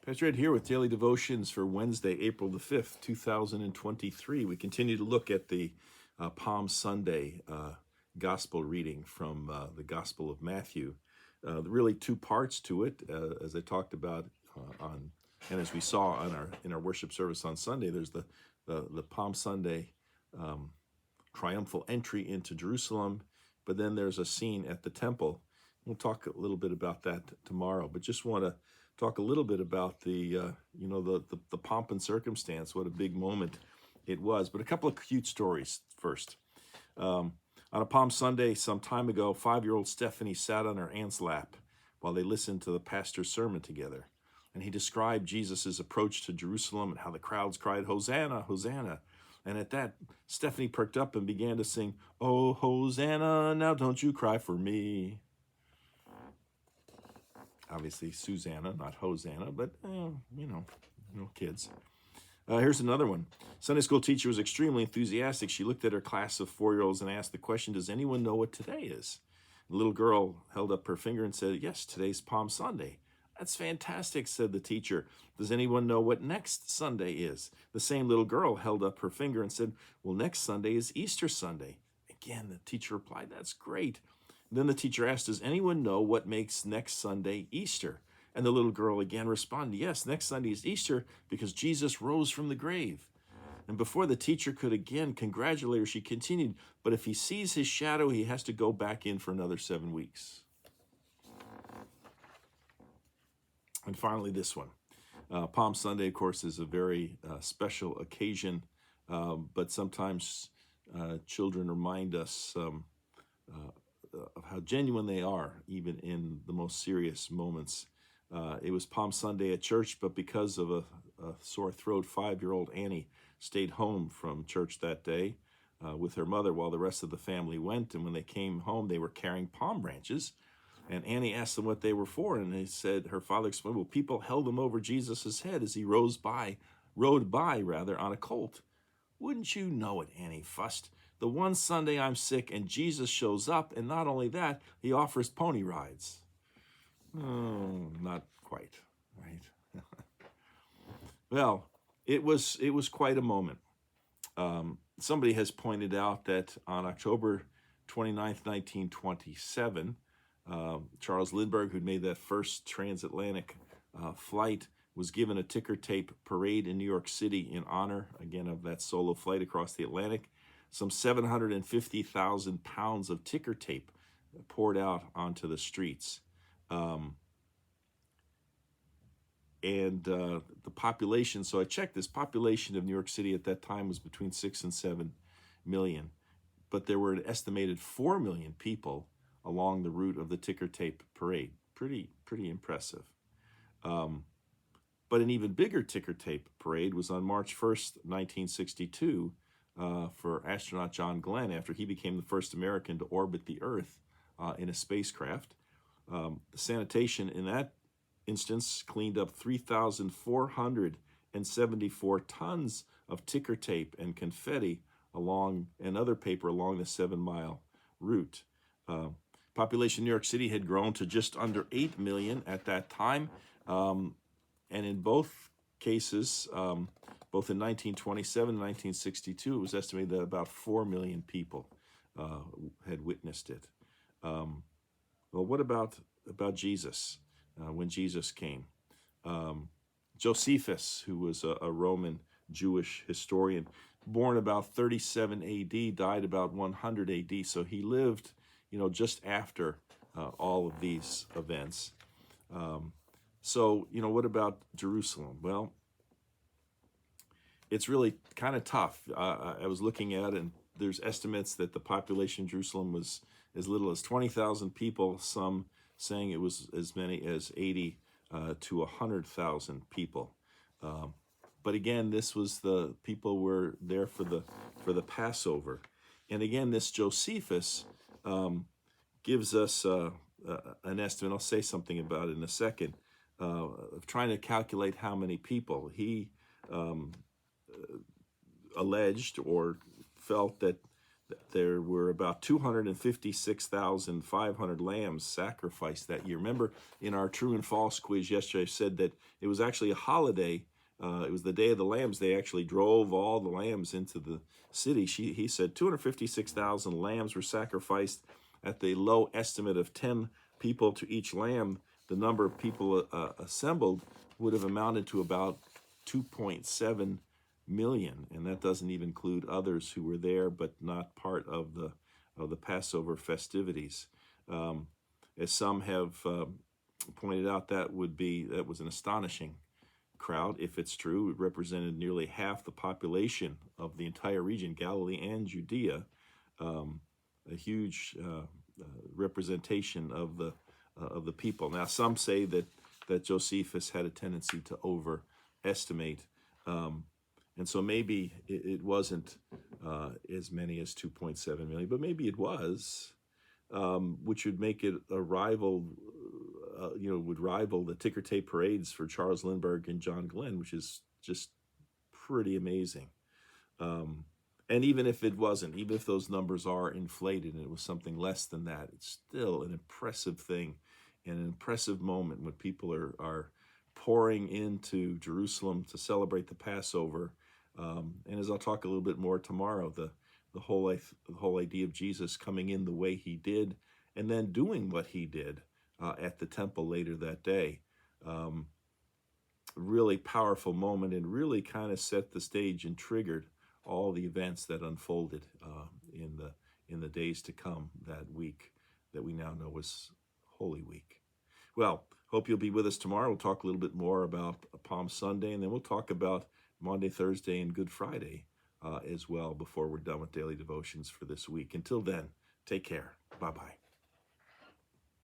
Pastor Ed here with Daily Devotions for Wednesday, April the 5th, 2023. We continue to look at the Palm Sunday gospel reading from the Gospel of Matthew. Really two parts to it, as I talked about and as we saw in our worship service on Sunday. There's the Palm Sunday triumphal entry into Jerusalem, but then there's a scene at the temple. We'll talk a little bit about that tomorrow, but just want to talk a little bit about the pomp and circumstance, what a big moment it was. But a couple of cute stories first. On a Palm Sunday some time ago, 5-year-old Stephanie sat on her aunt's lap while they listened to the pastor's sermon together. And he described Jesus' approach to Jerusalem and how the crowds cried, "Hosanna, Hosanna." And at that, Stephanie perked up and began to sing, "Oh, Hosanna, now don't you cry for me." Obviously, Susanna, not Hosanna, but, kids. Here's another one. Sunday school teacher was extremely enthusiastic. She looked at her class of 4-year-olds and asked the question, "Does anyone know what today is?" The little girl held up her finger and said, "Yes, today's Palm Sunday." "That's fantastic," said the teacher. "Does anyone know what next Sunday is?" The same little girl held up her finger and said, "Well, next Sunday is Easter Sunday." Again, the teacher replied, "That's great." Then the teacher asked, "Does anyone know what makes next Sunday Easter?" And the little girl again responded, "Yes, next Sunday is Easter because Jesus rose from the grave." And before the teacher could again congratulate her, she continued, "But if he sees his shadow, he has to go back in for another 7 weeks. And finally, this one. Palm Sunday, of course, is a very special occasion, but sometimes children remind us of how genuine they are, even in the most serious moments. It was Palm Sunday at church, but because of a sore throat, 5-year-old Annie stayed home from church that day with her mother while the rest of the family went. And when they came home, they were carrying palm branches. And Annie asked them what they were for, and they said, her father explained, "Well, people held them over Jesus' head as he rode by on a colt." "Wouldn't you know it," Annie fussed. "The one Sunday I'm sick and Jesus shows up, and not only that, he offers pony rides." Oh, not quite, right? Well, it was quite a moment. Somebody has pointed out that on October 29th, 1927, Charles Lindbergh, who'd made that first transatlantic flight, was given a ticker tape parade in New York City in honor, again, of that solo flight across the Atlantic. Some 750,000 pounds of ticker tape poured out onto the streets. The population, so I checked this, population of New York City at that time was between 6 and 7 million. But there were an estimated 4 million people along the route of the ticker tape parade. Pretty impressive. But an even bigger ticker tape parade was on March 1st, 1962, for astronaut John Glenn, after he became the first American to orbit the Earth in a spacecraft. The sanitation in that instance cleaned up 3,474 tons of ticker tape and confetti and other paper along the 7-mile route. Population in New York City had grown to just under 8 million at that time. And in both cases, both in 1927 and 1962, it was estimated that about 4 million people had witnessed it. Well, what about Jesus when Jesus came? Josephus, who was a Roman Jewish historian, born about 37 AD, died about 100 AD, so he lived, just after all of these events. So, what about Jerusalem? Well, it's really kind of tough. I was looking at it, and there's estimates that the population in Jerusalem was as little as 20,000 people, some saying it was as many as 80 to 100,000 people. But again, this was the people were there for the Passover. And again, this Josephus gives us an estimate. I'll say something about it in a second, of trying to calculate how many people. He alleged or felt that there were about 256,500 lambs sacrificed that year. Remember, in our true and false quiz yesterday, I said that it was actually a holiday. It was the Day of the Lambs. They actually drove all the lambs into the city. He said 256,000 lambs were sacrificed at the low estimate of 10 people to each lamb. The number of people assembled would have amounted to about 2.7 million, and that doesn't even include others who were there but not part of the Passover festivities. As some have pointed out, that was an astonishing crowd. If it's true, it represented nearly half the population of the entire region, Galilee and Judea. A huge representation of the people. Now, some say that Josephus had a tendency to overestimate, and so maybe it wasn't as many as 2.7 million, but maybe it was, which would make it a rival. Would rival the ticker tape parades for Charles Lindbergh and John Glenn, which is just pretty amazing. And even if it wasn't, even if those numbers are inflated and it was something less than that, it's still an impressive thing and an impressive moment when people are pouring into Jerusalem to celebrate the Passover. And as I'll talk a little bit more tomorrow, the whole idea of Jesus coming in the way he did and then doing what he did at the temple later that day. Really powerful moment, and really kind of set the stage and triggered all the events that unfolded in the days to come that week that we now know was Holy Week. Well, hope you'll be with us tomorrow. We'll talk a little bit more about Palm Sunday, and then we'll talk about Monday, Thursday, and Good Friday as well before we're done with daily devotions for this week. Until then, take care. Bye-bye.